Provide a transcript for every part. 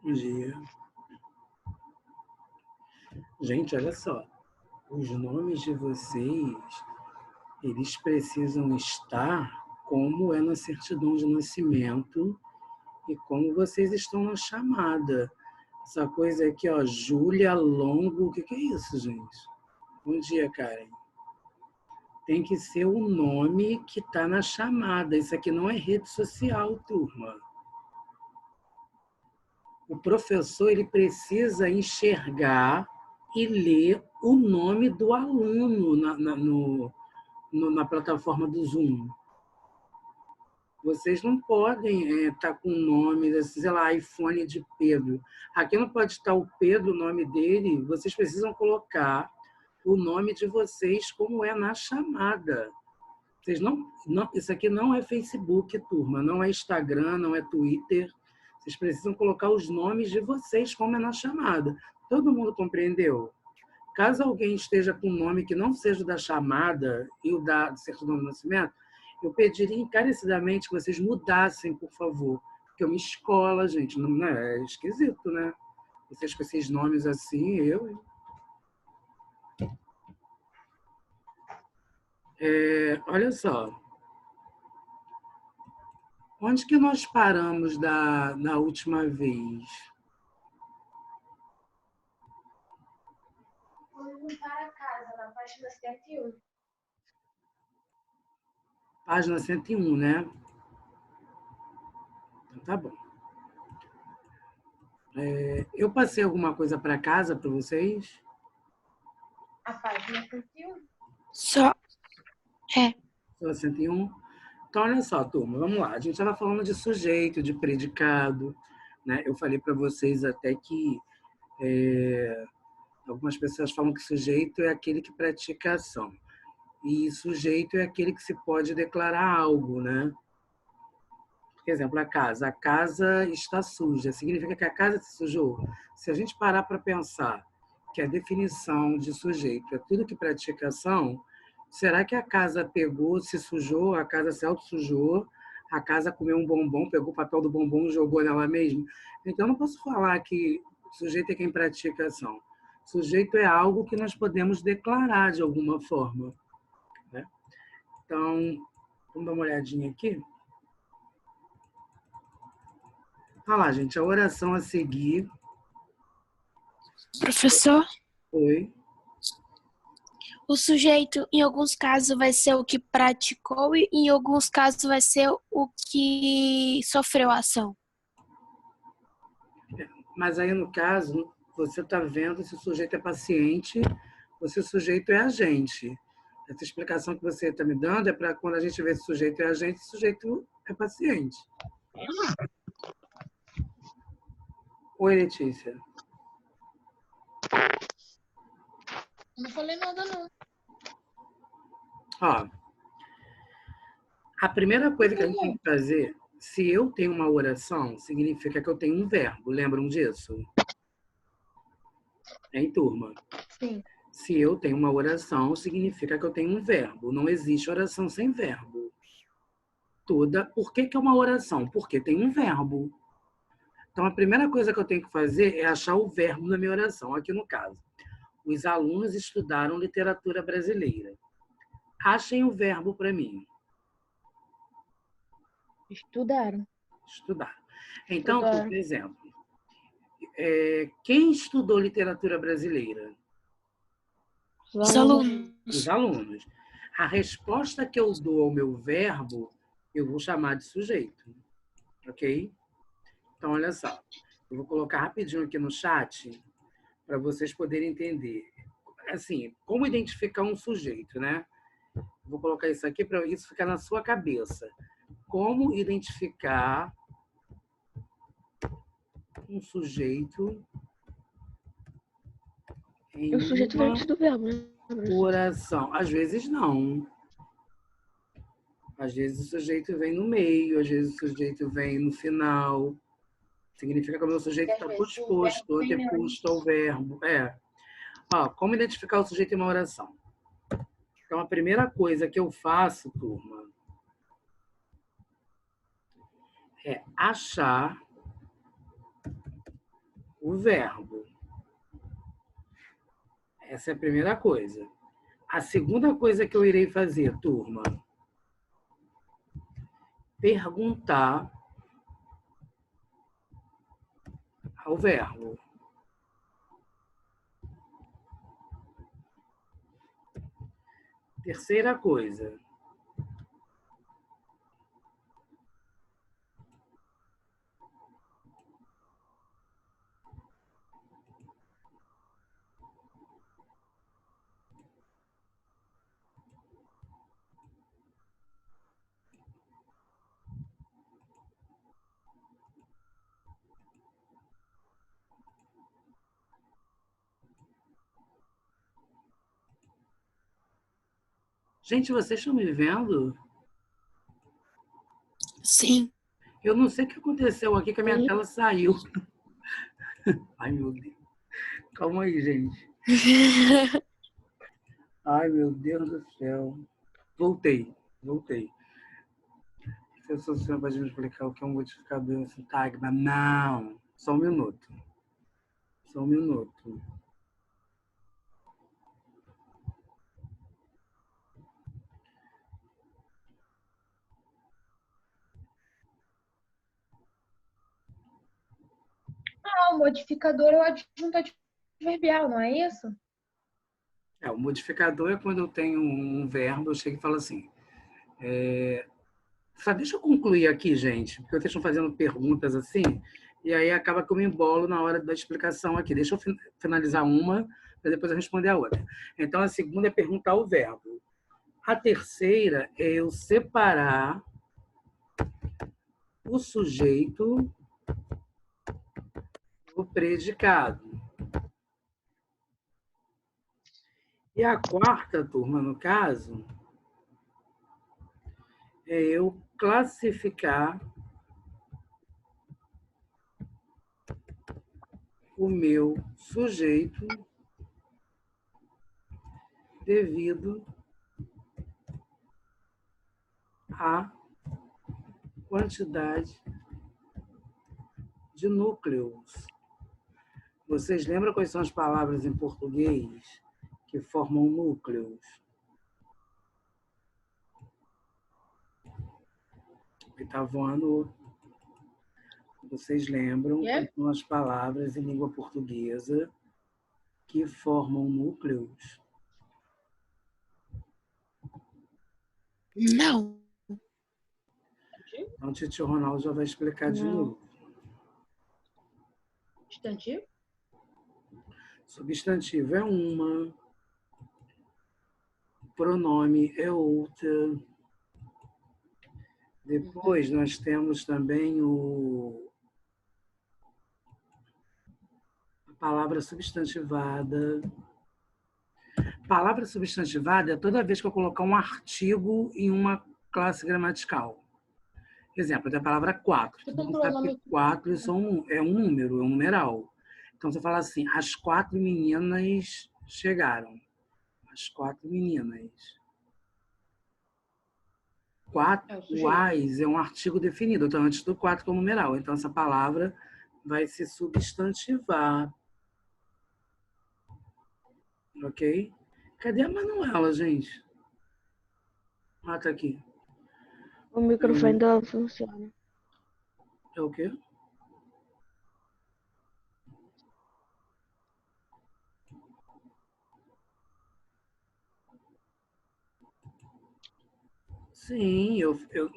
Bom dia. Gente, olha só. Os nomes de vocês, eles precisam estar como é na certidão de nascimento e como vocês estão na chamada. Essa coisa aqui, ó, Júlia Longo, o que é isso, gente? Bom dia, Karen. Tem que ser o nome que está na chamada. Isso aqui não é rede social, turma. O professor ele precisa enxergar e ler o nome do aluno na plataforma do Zoom. Vocês não podem estar com nomes, sei lá, iPhone de Pedro. Aqui não pode estar o Pedro, o nome dele. Vocês precisam colocar o nome de vocês como é na chamada. Vocês não, isso aqui não é Facebook, turma, não é Instagram, não é Twitter. Vocês precisam colocar os nomes de vocês como é na chamada. Todo mundo compreendeu? Caso alguém esteja com um nome que não seja da chamada e o da certidão de nascimento, eu pediria encarecidamente que vocês mudassem, por favor. Porque é uma escola, gente, não é esquisito, né? Vocês com esses nomes assim, olha só. Onde que nós paramos da última vez? Vamos para casa, na página 101. Página 101, né? Então, tá bom. Eu passei alguma coisa para casa para vocês? A página 101? Só. Só 101? Então, olha só, turma, vamos lá. A gente estava falando de sujeito, de predicado, né? Eu falei para vocês até que algumas pessoas falam que sujeito é aquele que pratica ação. E sujeito é aquele que se pode declarar algo, né? Por exemplo, a casa. A casa está suja. Significa que a casa se sujou? Se a gente parar para pensar que a definição de sujeito é tudo que pratica ação, será que a casa pegou, se sujou, a casa se auto-sujou, a casa comeu um bombom, pegou o papel do bombom e jogou nela mesma? Então, não posso falar que sujeito é quem pratica ação. Sujeito é algo que nós podemos declarar de alguma forma, né? Então, vamos dar uma olhadinha aqui. Olha lá, gente, a oração a seguir. Professor, Oi. o sujeito, em alguns casos, vai ser o que praticou e em alguns casos vai ser o que sofreu a ação. Mas aí, no caso, você está vendo se o sujeito é paciente ou se o sujeito é agente. Essa explicação que você está me dando é para quando a gente vê se o sujeito é agente, se o sujeito é paciente. Oi, Letícia. Não falei nada, não. Ó, a primeira coisa que a gente tem que fazer, se eu tenho uma oração, significa que eu tenho um verbo. Lembram disso? Em turma. Sim. Se eu tenho uma oração, significa que eu tenho um verbo. Não existe oração sem verbo. Por que é uma oração? Porque tem um verbo. Então, a primeira coisa que eu tenho que fazer é achar o verbo na minha oração. Aqui no caso, os alunos estudaram literatura brasileira. Achem o verbo para mim. Estudaram. Estudar. Então, por exemplo, quem estudou literatura brasileira? Os alunos. Os alunos. A resposta que eu dou ao meu verbo, eu vou chamar de sujeito. Ok? Então, olha só. Eu vou colocar rapidinho aqui no chat para vocês poderem entender. Assim, como identificar um sujeito, né? Vou colocar isso aqui para isso ficar na sua cabeça. Como identificar um sujeito em O sujeito vem antes do verbo, né? oração? Às vezes não. Às vezes o sujeito vem no meio, às vezes o sujeito vem no final. Significa que o meu sujeito está posposto, anteposto ao verbo. Ó, como identificar o sujeito em uma oração? Então, a primeira coisa que eu faço, turma, é achar o verbo. Essa é a primeira coisa. A segunda coisa que eu irei fazer, turma, perguntar ao verbo. Terceira coisa. Gente, vocês estão me vendo? Sim. Eu não sei o que aconteceu aqui, que a minha tela saiu. Ai, meu Deus. Calma aí, gente. Ai, meu Deus do céu. Voltei. Se eu sou senhor para me explicar o que é um modificador sintagma. Não. Só um minuto. O modificador é o adjunto adverbial, não é isso? O modificador é quando eu tenho um verbo, eu chego e falo assim. Só deixa eu concluir aqui, gente, porque vocês estão fazendo perguntas assim, e aí acaba que eu me embolo na hora da explicação aqui. Deixa eu finalizar uma, para depois eu responder a outra. Então, a segunda é perguntar o verbo. A terceira é eu separar o sujeito do predicado. E a quarta, turma, no caso, é eu classificar o meu sujeito devido à quantidade de núcleos. Vocês lembram quais são as palavras em português que formam núcleos? Que está voando. Vocês lembram quais são as palavras em língua portuguesa que formam núcleos? Não. Então, o tio Ronaldo já vai explicar de novo. Substantivo? Substantivo é uma, pronome é outra. Depois nós temos também a palavra substantivada. Palavra substantivada é toda vez que eu colocar um artigo em uma classe gramatical. Exemplo, da palavra quatro. Todo mundo sabe que quatro é um número, é um numeral. Então, você fala assim, as 4 meninas chegaram. As 4 meninas. 4 ais é um artigo definido, então antes do 4 que é o numeral. Então, essa palavra vai se substantivar. Ok? Cadê a Manuela, gente? Ah, tá aqui. O microfone dela funciona. É o quê? Sim,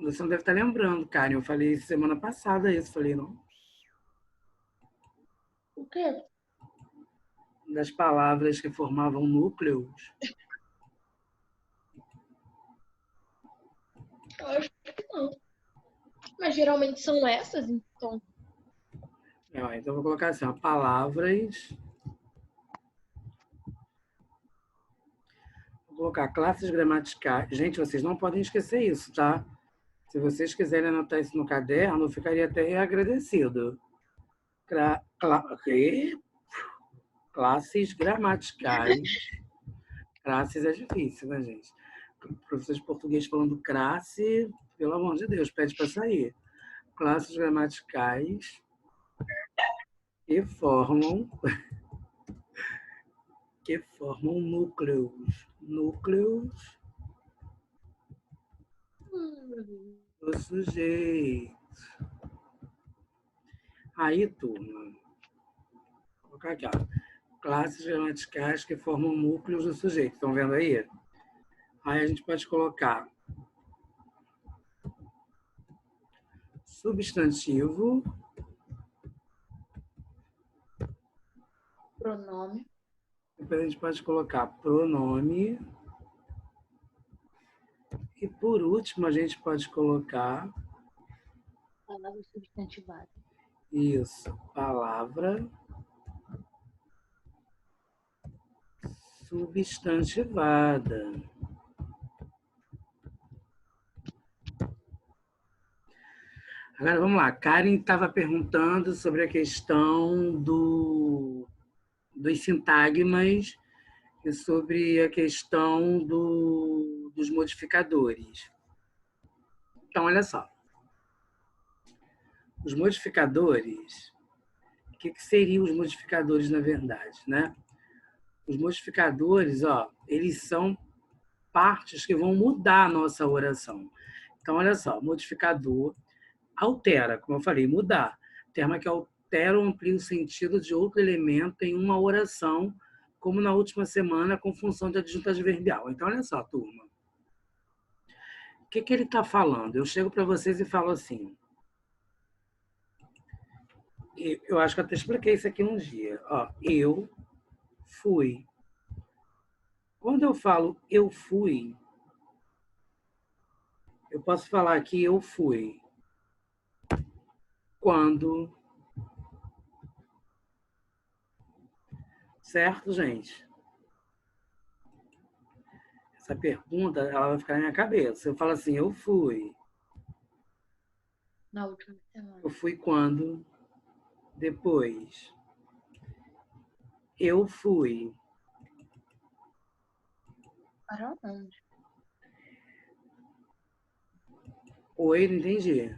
você não deve estar lembrando, Karen. Eu falei semana passada isso, falei, não? O quê? Das palavras que formavam núcleos. Eu acho que não. Mas geralmente são essas, então. Então, eu vou colocar assim, ó, palavras. Vou colocar classes gramaticais. Gente, vocês não podem esquecer isso, tá? Se vocês quiserem anotar isso no caderno, eu ficaria até agradecido. Classes gramaticais. Classes é difícil, né, gente? Professor de português falando classe, pelo amor de Deus, pede para sair. Classes gramaticais que formam núcleos. Núcleos do sujeito. Aí, turma, vou colocar aqui, ó. Classes gramaticais que formam núcleos do sujeito. Estão vendo aí? Aí a gente pode colocar substantivo, Pronome. depois a gente pode colocar pronome, e por último a gente pode colocar Palavra substantivada. isso, palavra substantivada. Agora vamos lá, Karen estava perguntando sobre a questão dos sintagmas e sobre a questão dos modificadores. Então, olha só. Os modificadores, o que seriam os modificadores, na verdade, né? Os modificadores, ó, eles são partes que vão mudar a nossa oração. Então, olha só, modificador altera, como eu falei, mudar. Termo que altera ou amplia o sentido de outro elemento em uma oração, como na última semana, com função de adjunto adverbial. Então, olha só, turma. O que ele está falando? Eu chego para vocês e falo assim. Eu acho que eu até expliquei isso aqui um dia. Ó, eu fui. Quando eu falo eu fui, eu posso falar que eu fui quando. Certo, gente? Essa pergunta ela vai ficar na minha cabeça. Eu falo assim, eu fui. Na última semana. Eu fui quando? Depois. Eu fui. Para onde? Oi, não entendi.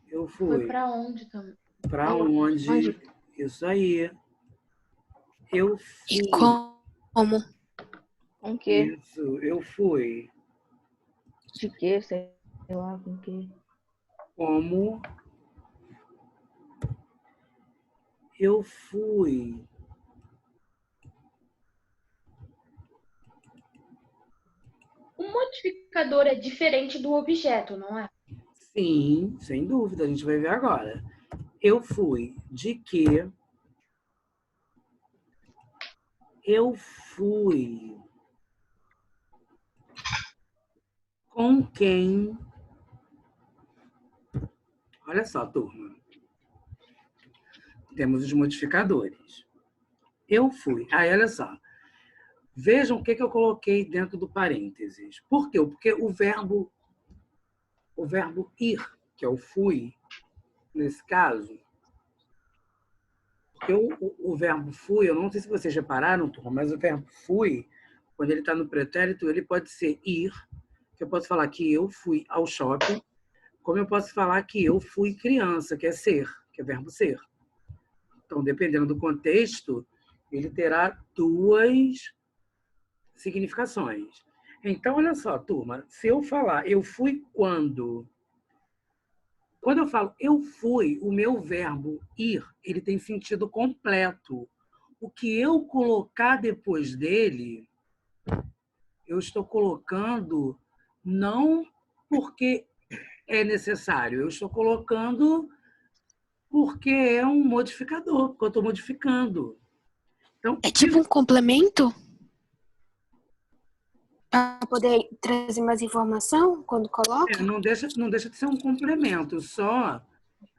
Eu Foi fui. para onde também? Para onde? Onde? Isso aí. Eu E fui. como? Com que? Isso, eu fui. De que? Sei lá, com que? Como eu fui. O modificador é diferente do objeto, não é? Sim, sem dúvida, a gente vai ver agora. Eu fui de que? Eu fui com quem? Olha só, turma. Temos os modificadores. Eu fui. Aí, olha só. Vejam o que eu coloquei dentro do parênteses. Por quê? Porque o verbo ir, que é o fui, nesse caso, porque o verbo fui, eu não sei se vocês repararam, turma, mas o verbo fui, quando ele está no pretérito, ele pode ser ir, que eu posso falar que eu fui ao shopping, como eu posso falar que eu fui criança, que é ser, que é verbo ser. Então, dependendo do contexto, ele terá duas significações. Então, olha só, turma, se eu falar eu fui quando eu falo eu fui, o meu verbo ir, ele tem sentido completo. O que eu colocar depois dele, eu estou colocando não porque é necessário, eu estou colocando porque é um modificador, porque eu estou modificando. Então, É tipo um complemento? Para poder trazer mais informação quando coloca? não deixa de ser um complemento, só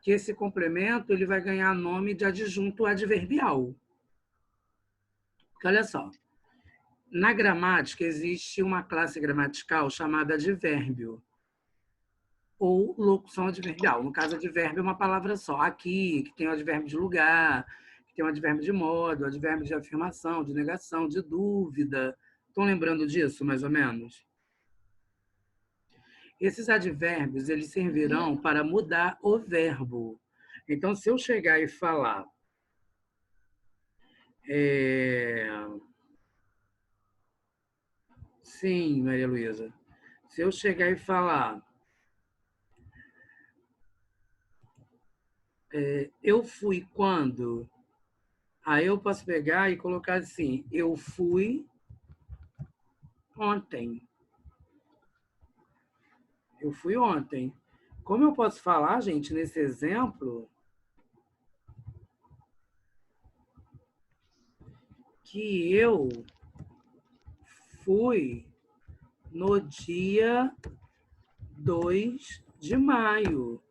que esse complemento ele vai ganhar nome de adjunto adverbial. Porque, olha só, na gramática existe uma classe gramatical chamada advérbio ou locução adverbial. No caso, advérbio é uma palavra só. Aqui, que tem o advérbio de lugar, que tem o advérbio de modo, o advérbio de afirmação, de negação, de dúvida. Estão lembrando disso, mais ou menos? Esses advérbios eles servirão para mudar o verbo. Então, se eu chegar e falar sim, Maria Luísa. Se eu chegar e falar eu fui quando, aí eu posso pegar e colocar assim, eu fui ontem. Eu fui ontem. Como eu posso falar, gente, nesse exemplo, que eu fui no dia 2 de maio.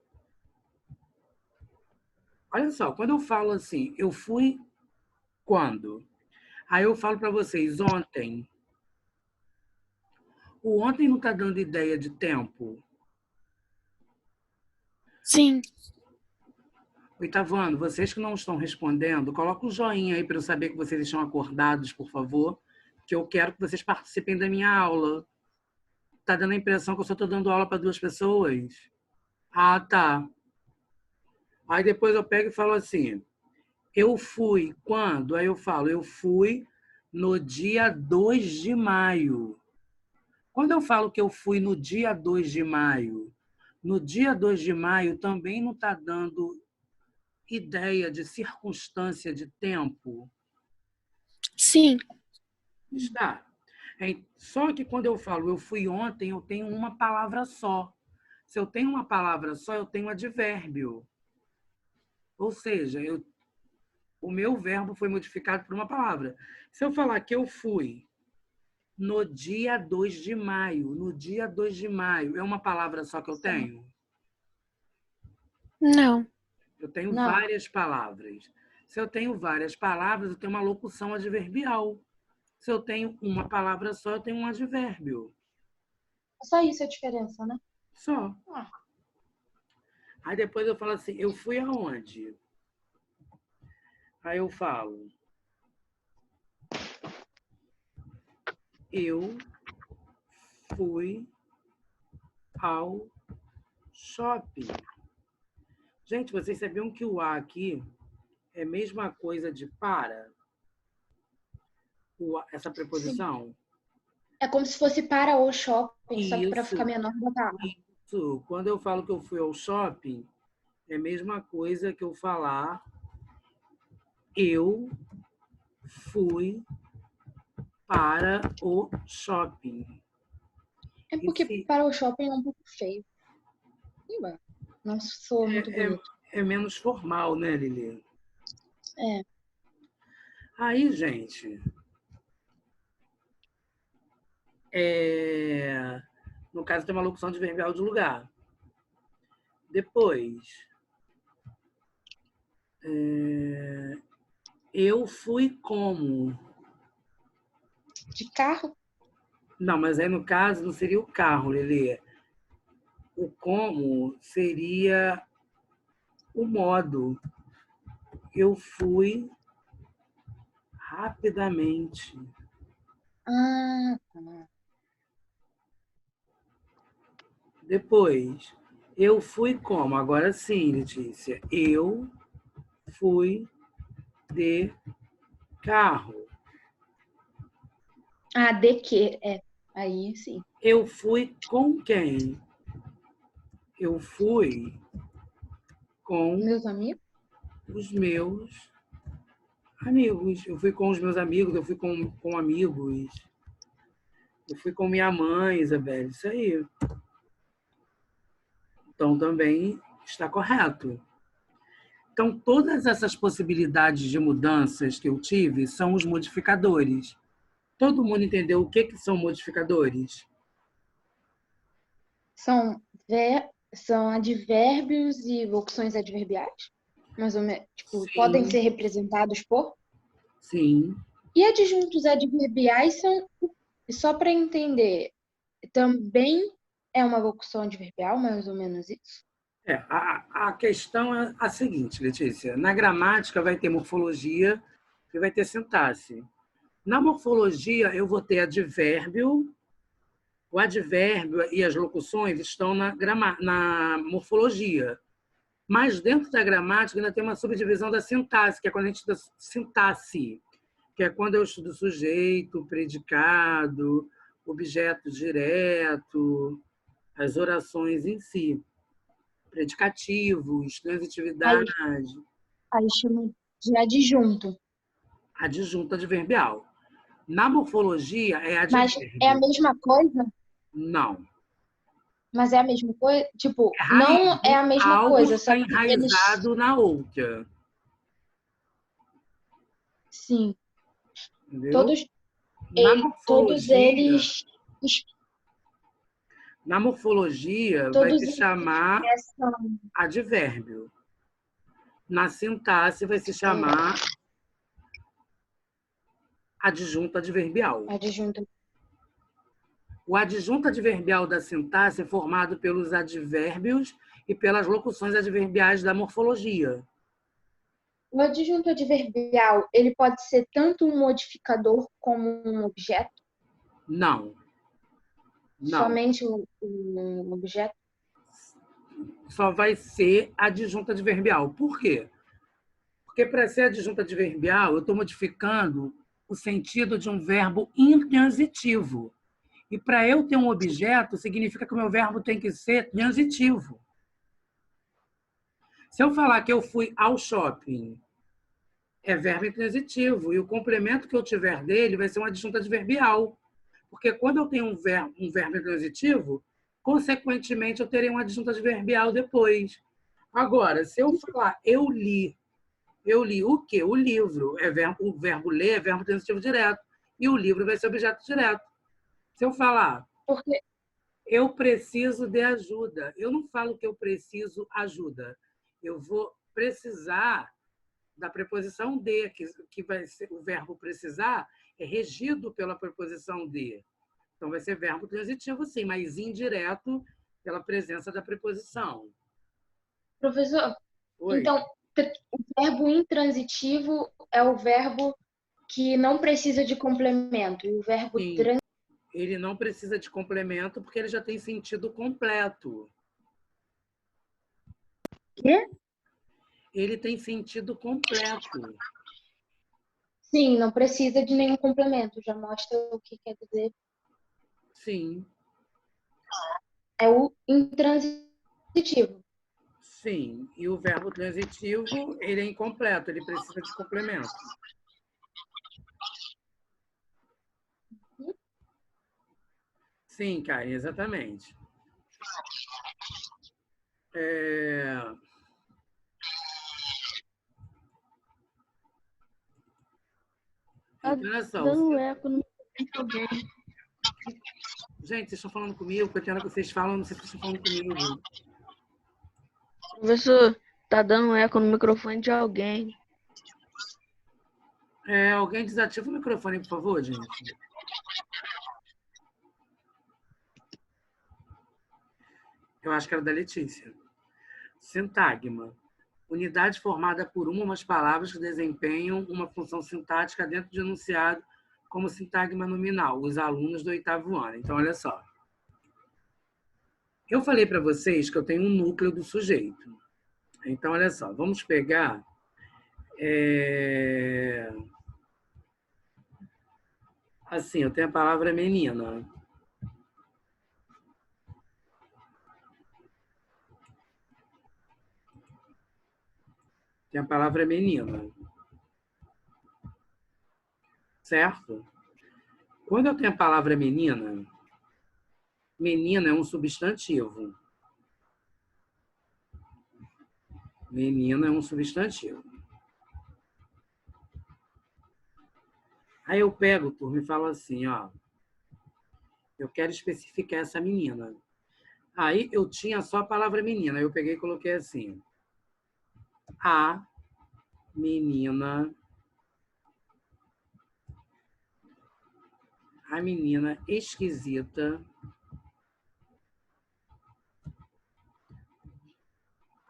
Olha só, quando eu falo assim, eu fui quando? Aí eu falo para vocês, ontem. O ontem não está dando ideia de tempo. Sim. Oitavano, vocês que não estão respondendo, coloca um joinha aí para eu saber que vocês estão acordados, por favor, que eu quero que vocês participem da minha aula. Está dando a impressão que eu só estou dando aula para 2 pessoas? Ah, tá. Aí depois eu pego e falo assim, eu fui quando? Aí eu falo, eu fui no dia 2 de maio. Quando eu falo que eu fui no dia 2 de maio, no dia 2 de maio também não está dando ideia de circunstância de tempo? Sim. Está. Só que quando eu falo eu fui ontem, eu tenho uma palavra só. Se eu tenho uma palavra só, eu tenho advérbio. Ou seja, o meu verbo foi modificado por uma palavra. Se eu falar que eu fui no dia 2 de maio, no dia 2 de maio, é uma palavra só que eu tenho? Não. Eu tenho Não. várias palavras. Se eu tenho várias palavras, eu tenho uma locução adverbial. Se eu tenho uma palavra só, eu tenho um advérbio. Só isso a diferença, né? Só. Ah. Aí depois eu falo assim, eu fui aonde? Aí eu falo, eu fui ao shopping. Gente, vocês sabiam que o a aqui é a mesma coisa de para? Essa preposição? É como se fosse para o shopping, só que para Isso, ficar menor botar. isso. Quando eu falo que eu fui ao shopping, é a mesma coisa que eu falar eu fui para o shopping. É porque para o shopping é um pouco feio. Não sou muito bonito. É menos formal, né, Lili? É. Aí, gente, no caso tem uma locução adverbial de lugar. Depois, eu fui como? De carro? Não, mas aí no caso não seria o carro, Lili. O como seria o modo. Eu fui rapidamente. Ah, tá. Depois, eu fui como? Agora sim, Letícia. Eu fui de carro. Ah, de que? É. Aí sim. Eu fui com quem? Eu fui com Meus amigos? os meus amigos. Eu fui com os meus amigos, eu fui com amigos. Eu fui com minha mãe, Isabelle. Isso aí. Então, também está correto. Então, todas essas possibilidades de mudanças que eu tive são os modificadores. Todo mundo entendeu o que são modificadores? São advérbios e locuções adverbiais? Mais ou menos. Tipo, Sim. podem ser representados por? Sim. E adjuntos adverbiais são, só para entender, também é uma locução adverbial, mais ou menos isso? A questão é a seguinte, Letícia. Na gramática vai ter morfologia e vai ter sintaxe. Na morfologia, eu vou ter advérbio. O advérbio e as locuções estão na morfologia. Mas dentro da gramática ainda tem uma subdivisão da sintaxe, que é quando a gente estuda sintaxe, que é quando eu estudo sujeito, predicado, objeto direto, as orações em si, predicativos, transitividade, Aí chama de adjunto. adjunto adverbial. Na morfologia é Mas é a advérbio. mesma coisa? Não. Mas é a mesma coisa? Tipo, É raiz. não é a mesma Algo coisa, está só que eles... enraizado na outra. Sim, Entendeu? todos eles Na morfologia vai todos se eles chamar expressam advérbio. Na sintaxe vai se chamar adjunto adverbial. adjunto. O adjunto adverbial da sintaxe é formado pelos advérbios e pelas locuções adverbiais da morfologia. O adjunto adverbial, ele pode ser tanto um modificador como um objeto? Não. Não. Somente um objeto? Só vai ser adjunto adverbial. Por quê? Porque para ser adjunto adverbial, eu estou modificando o sentido de um verbo intransitivo. E para eu ter um objeto, significa que o meu verbo tem que ser transitivo. Se eu falar que eu fui ao shopping, é verbo intransitivo. E o complemento que eu tiver dele vai ser um adjunto adverbial. Porque quando eu tenho um verbo intransitivo, consequentemente, eu terei um adjunto adverbial depois. Agora, se eu falar eu li o quê? O livro. O verbo ler é verbo transitivo direto. E o livro vai ser objeto direto. Se eu falar Porque eu preciso de ajuda, eu não falo que eu preciso ajuda. Eu vou precisar da preposição de, que vai ser o verbo precisar é regido pela preposição de. Então, vai ser verbo transitivo, sim, mas indireto pela presença da preposição. professor, Oi? então, o verbo intransitivo é o verbo que não precisa de complemento. E o verbo Sim, ele não precisa de complemento porque ele já tem sentido completo. quê? Ele tem sentido completo. Sim, não precisa de nenhum complemento. Já mostra o que quer dizer. Sim, É o intransitivo. sim. E o verbo transitivo, ele é incompleto, ele precisa de complemento. Sim, Karen, exatamente. Então, olha só. Dando eco no microfone de alguém. Gente, vocês estão falando comigo? Porque a hora que vocês falam, não sei se vocês estão falando comigo. Professor, tá dando eco no microfone de alguém. Alguém desativa o microfone, por favor, gente. Eu acho que era da Letícia. Sintagma. Unidade formada por uma ou mais palavras que desempenham uma função sintática dentro de enunciado como sintagma nominal, os alunos do 8º ano. Então, olha só. Eu falei para vocês que eu tenho um núcleo do sujeito. Então, olha só, vamos pegar... Assim, eu tenho a palavra menina. Tem a palavra menina. Certo? Quando eu tenho a palavra menina, menina é um substantivo. Menina é um substantivo. Aí eu pego, turma, e falo assim, ó, eu quero especificar essa menina. Aí eu tinha só a palavra menina, aí eu peguei e coloquei assim, a menina esquisita,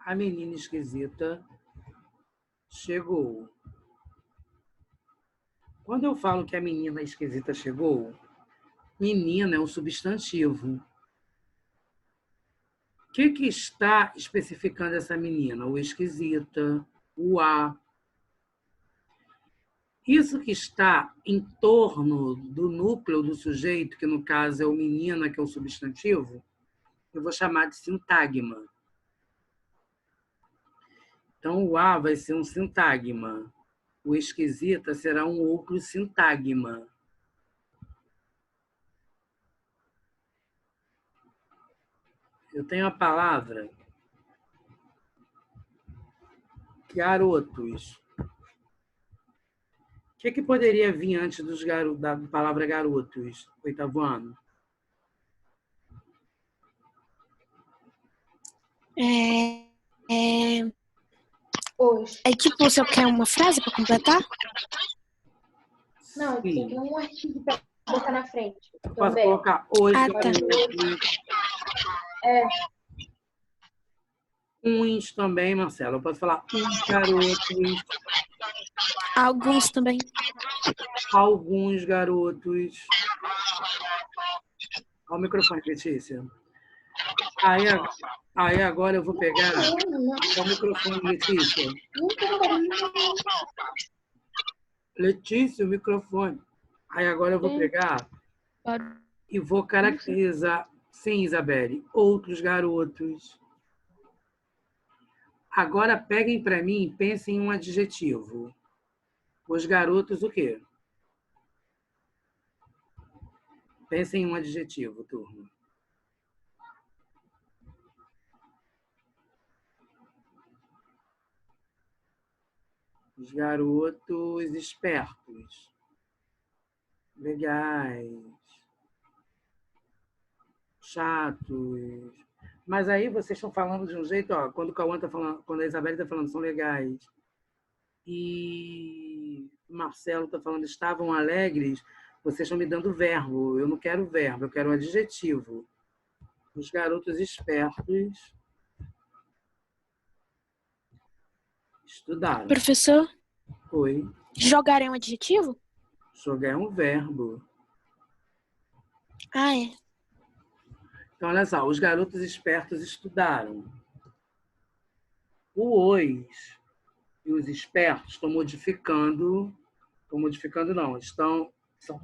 a menina esquisita chegou. Quando eu falo que a menina esquisita chegou, menina é um substantivo que está especificando essa menina? O esquisita, o a. Isso que está em torno do núcleo do sujeito, que no caso é o menina, que é o substantivo, eu vou chamar de sintagma. Então, o a vai ser um sintagma. O esquisita será um outro sintagma. Eu tenho a palavra garotos. O que poderia vir antes da palavra garotos, oitavo ano? Hoje. É tipo, você quer uma frase para completar? Não, Sim. você tem um artigo para botar na frente. Eu posso Também. colocar os Ah, tá. garotos. Uns também, Marcelo. Eu posso falar uns garotos, Alguns também. alguns garotos. Olha o microfone, Letícia. Aí agora eu vou pegar. Olha o microfone, Letícia. Letícia, o microfone. Aí agora eu vou pegar e vou caracterizar, sim, Isabelle, outros garotos. Agora peguem para mim e pensem em um adjetivo. Os garotos o quê? Pensem em um adjetivo, turma. Os garotos espertos, legais, chatos. Mas aí vocês estão falando de um jeito, ó, quando o Cauã está falando, quando a Isabelle está falando, são legais. E o Marcelo está falando, estavam alegres, vocês estão me dando verbo. Eu não quero verbo, eu quero um adjetivo. Os garotos espertos estudaram. Professor, Oi. jogar é um adjetivo? Jogar é um verbo. Ah, é. Então, olha só, os garotos espertos estudaram. O os e os espertos estão modificando não, são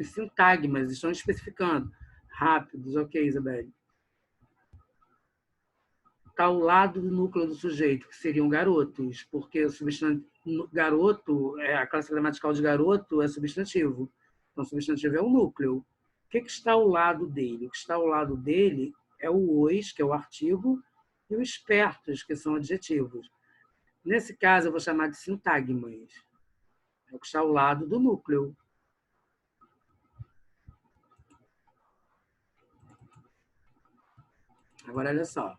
sintagmas, estão especificando. Rápidos, ok, Isabelle. Está ao lado do núcleo do sujeito, que seriam garotos, porque o garoto, a classe gramatical de garoto é substantivo. Então, substantivo é o núcleo. O que está ao lado dele? O que está ao lado dele é o os, que é o artigo, e o espertos, que são adjetivos. Nesse caso, eu vou chamar de sintagmas. É o que está ao lado do núcleo. Agora, olha só.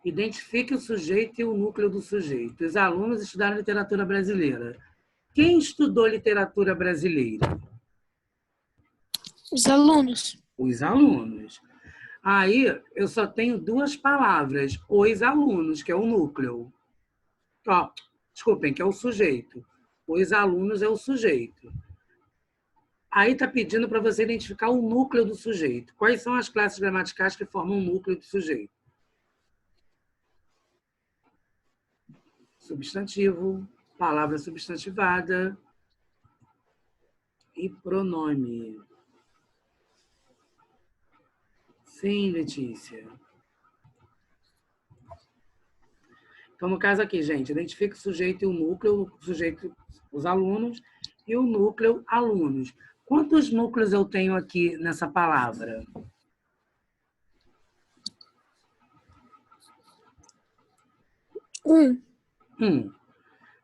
Identifique o sujeito e o núcleo do sujeito. Os alunos estudaram literatura brasileira. Quem estudou literatura brasileira? Os alunos. Os alunos. Aí, eu só tenho duas palavras. Os alunos, que é o núcleo. Ó, desculpem, que é o sujeito. Os alunos é o sujeito. Aí está pedindo para você identificar o núcleo do sujeito. Quais são as classes gramaticais que formam o núcleo do sujeito? Substantivo, palavra substantivada e pronome. Sim, Letícia. Então, no caso aqui, gente, identifica o sujeito e o núcleo, o sujeito, os alunos, e o núcleo, alunos. Quantos núcleos eu tenho aqui nessa palavra? Um.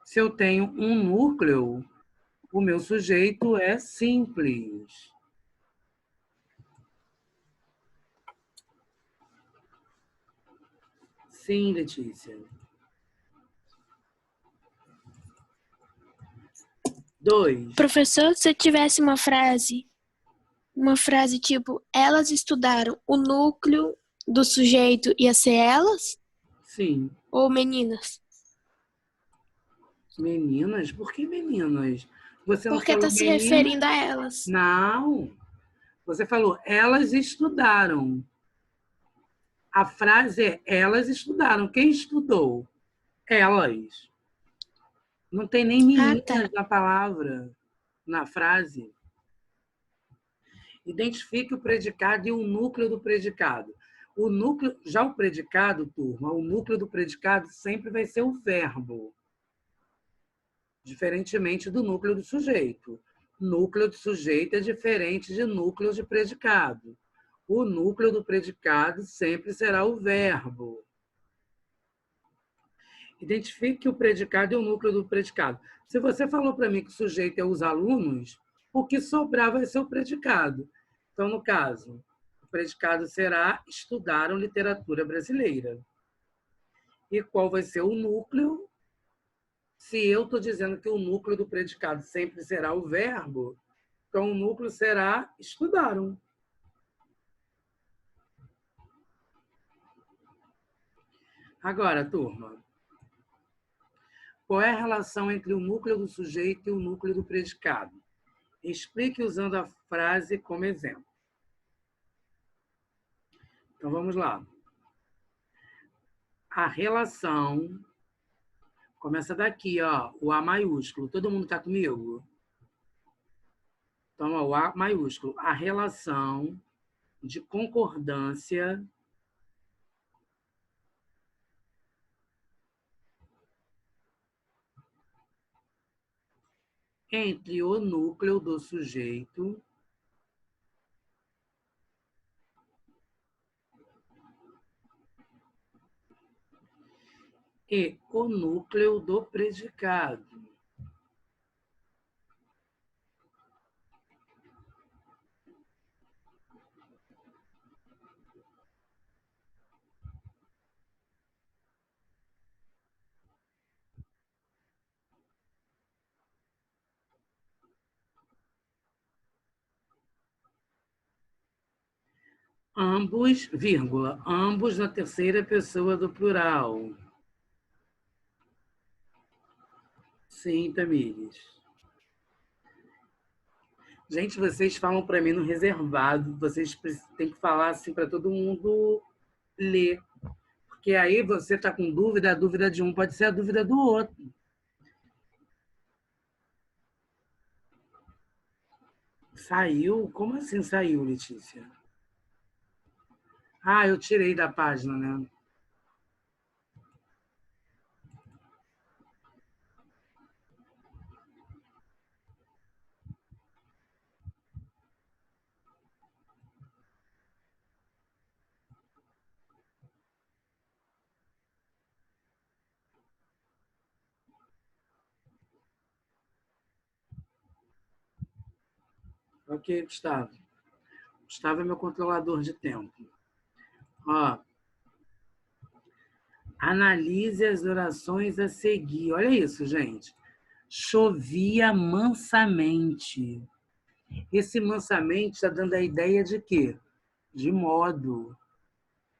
Se eu tenho um núcleo, o meu sujeito é simples. Sim, Letícia. 2. Professor, se tivesse uma frase tipo, elas estudaram, o núcleo do sujeito ia ser elas? Sim. Ou meninas? Meninas? Por que meninas? Você não Porque falou está se meninas? referindo a elas. Não. Você falou, elas estudaram. A frase é, elas estudaram. Quem estudou? Elas. Não tem nem Ah, tá. meninas na palavra, na frase. Identifique o predicado e o núcleo do predicado. O núcleo, já o predicado, turma, o núcleo do predicado sempre vai ser o verbo, diferentemente do núcleo do sujeito. Núcleo do sujeito é diferente de núcleo de predicado. O núcleo do predicado sempre será o verbo. Identifique o predicado e o núcleo do predicado. Se você falou para mim que o sujeito é os alunos, o que sobrar vai ser o predicado. Então, no caso, o predicado será estudaram literatura brasileira. E qual vai ser o núcleo? Se eu estou dizendo que o núcleo do predicado sempre será o verbo, então o núcleo será estudaram. Agora, turma, qual é a relação entre o núcleo do sujeito e o núcleo do predicado? Explique usando a frase como exemplo. Então, vamos lá. A relação começa daqui, ó, o A maiúsculo. Todo mundo está comigo? Então, ó, o A maiúsculo. A relação de concordância entre o núcleo do sujeito e o núcleo do predicado. Ambos, vírgula, ambos na terceira pessoa do plural. Sim, Tamires. Gente, vocês falam para mim no reservado, vocês têm que falar assim para todo mundo ler. Porque aí você está com dúvida, a dúvida de um pode ser a dúvida do outro. Saiu? Como assim saiu, Letícia? Ah, eu tirei da página, né? Ok, Gustavo. Gustavo é meu controlador de tempo. Ó, analise as orações a seguir. Olha isso, gente. Chovia mansamente. Esse mansamente está dando a ideia de quê? De modo.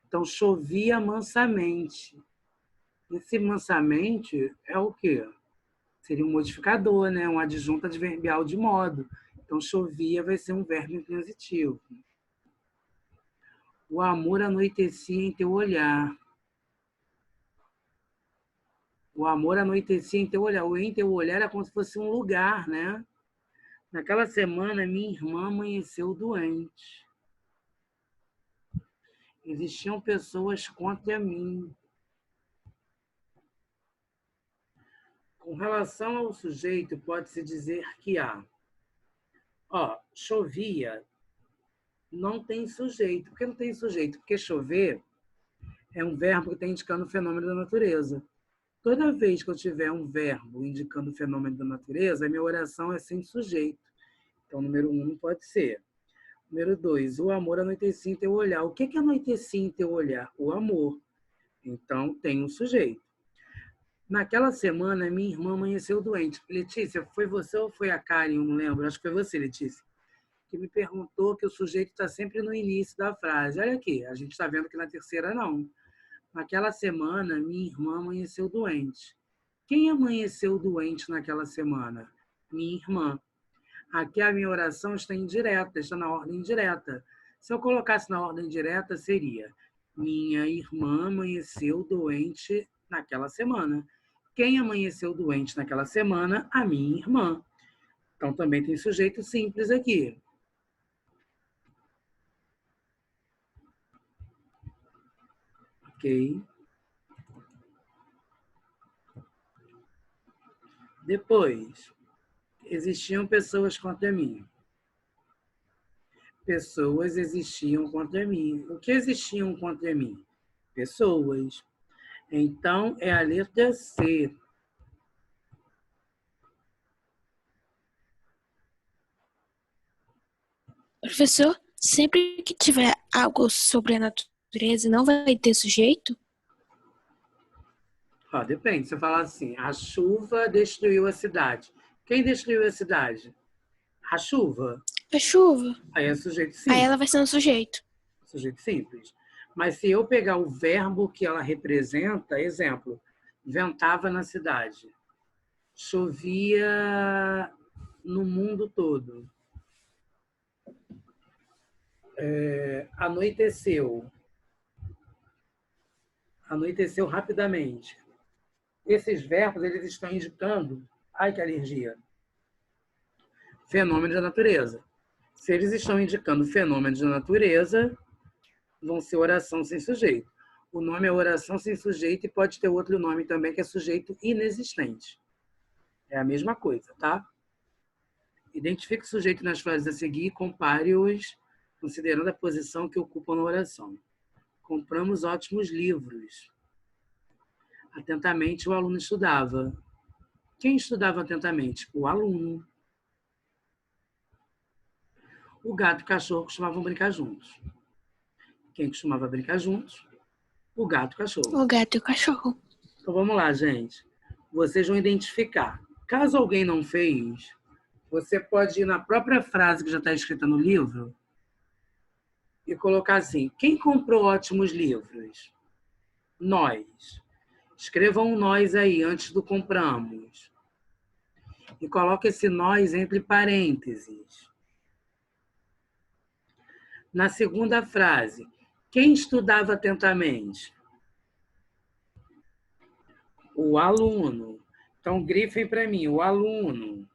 Então, chovia mansamente. Esse mansamente é o quê? Seria um modificador, né? Um adjunto adverbial de modo. Então, chovia vai ser um verbo intransitivo. O amor anoitecia em teu olhar. O amor anoitecia em teu olhar. O em teu olhar é como se fosse um lugar, né? Naquela semana, minha irmã amanheceu doente. Existiam pessoas contra mim. Com relação ao sujeito, pode-se dizer que há. Ó, chovia não tem sujeito. Por que não tem sujeito? Porque chover é um verbo que está indicando o fenômeno da natureza. Toda vez que eu tiver um verbo indicando o fenômeno da natureza, a minha oração é sem sujeito. Então, número 1 não pode ser. Número 2, o amor anoitecia em teu olhar. O que é anoitecia em teu olhar? O amor. Então, tem um sujeito. Naquela semana, minha irmã amanheceu doente. Letícia, foi você ou foi a Karen? Eu não lembro. Acho que foi você, Letícia, que me perguntou que o sujeito está sempre no início da frase. Olha aqui, a gente está vendo que na terceira não. Naquela semana, minha irmã amanheceu doente. Quem amanheceu doente naquela semana? Minha irmã. Aqui a minha oração está indireta, está na ordem direta. Se eu colocasse na ordem direta, seria: minha irmã amanheceu doente naquela semana. Quem amanheceu doente naquela semana? A minha irmã. Então, também tem sujeito simples aqui. Ok? Depois, existiam pessoas contra mim. Pessoas existiam contra mim. O que existiam contra mim? Pessoas. Então, é a letra C. Professor, sempre que tiver algo sobre a natureza, não vai ter sujeito? Ó, depende. Se eu falar assim, a chuva destruiu a cidade. Quem destruiu a cidade? A chuva. É chuva. Aí é sujeito Aí simples. ela vai ser um sujeito. Sujeito simples. Mas se eu pegar o verbo que ela representa, exemplo, ventava na cidade, chovia no mundo todo, anoiteceu, anoiteceu rapidamente. Esses verbos eles estão indicando, ai que alergia, fenômenos da natureza. Se eles estão indicando fenômenos da natureza, vão ser oração sem sujeito. O nome é oração sem sujeito e pode ter outro nome também, que é sujeito inexistente. É a mesma coisa, tá? Identifique o sujeito nas frases a seguir e compare-os considerando a posição que ocupam na oração. Compramos ótimos livros. Atentamente o aluno estudava. Quem estudava atentamente? O aluno. O gato e o cachorro costumavam brincar juntos. Quem costumava brincar juntos? O gato e o cachorro. O gato e o cachorro. Então vamos lá, gente. Vocês vão identificar. Caso alguém não fez, você pode ir na própria frase que já está escrita no livro e colocar assim: quem comprou ótimos livros? Nós. Escrevam um nós aí antes do compramos. E coloque esse nós entre parênteses. Na segunda frase, quem estudava atentamente? O aluno. Então, grifem para mim, o aluno.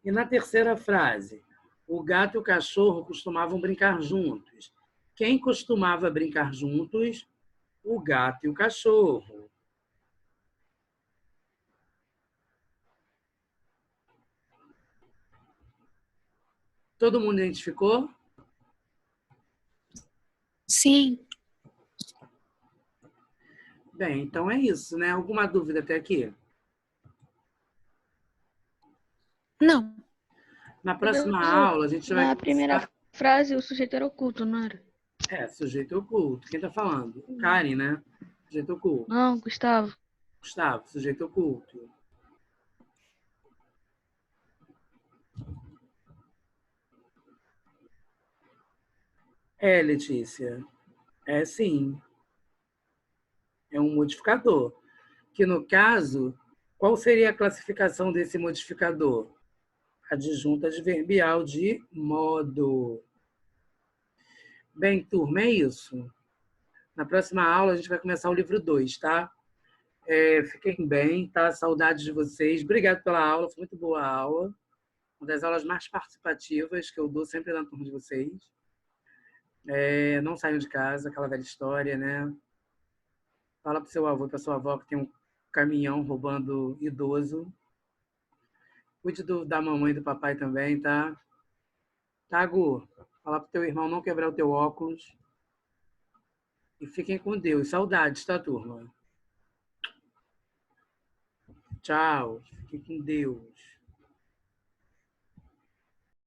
E na terceira frase, o gato e o cachorro costumavam brincar juntos. Quem costumava brincar juntos? O gato e o cachorro. Todo mundo identificou? Sim. Bem, então é isso, né? Alguma dúvida até aqui? Não. Na próxima Professor, aula, a gente vai na primeira começar... frase, o sujeito era oculto, não era? Sujeito oculto. Quem está falando? Karen, né? Sujeito oculto. Não, Gustavo. Gustavo, sujeito oculto. Letícia. Sim. É um modificador. Que, no caso, qual seria a classificação desse modificador? Adjunta adverbial de modo. Bem, turma, é isso. Na próxima aula, a gente vai começar o livro 2, tá? Fiquem bem, tá? Saudades de vocês. Obrigado pela aula, foi muito boa a aula. Uma das aulas mais participativas que eu dou sempre na turma de vocês. Não saiam de casa, aquela velha história, né? Fala pro seu avô e pra sua avó que tem um caminhão roubando idoso. Cuide da mamãe e do papai também, tá? Tá, Gu? Fala pro teu irmão não quebrar o teu óculos. E fiquem com Deus. Saudades, tá, turma? Tchau. Fiquem com Deus.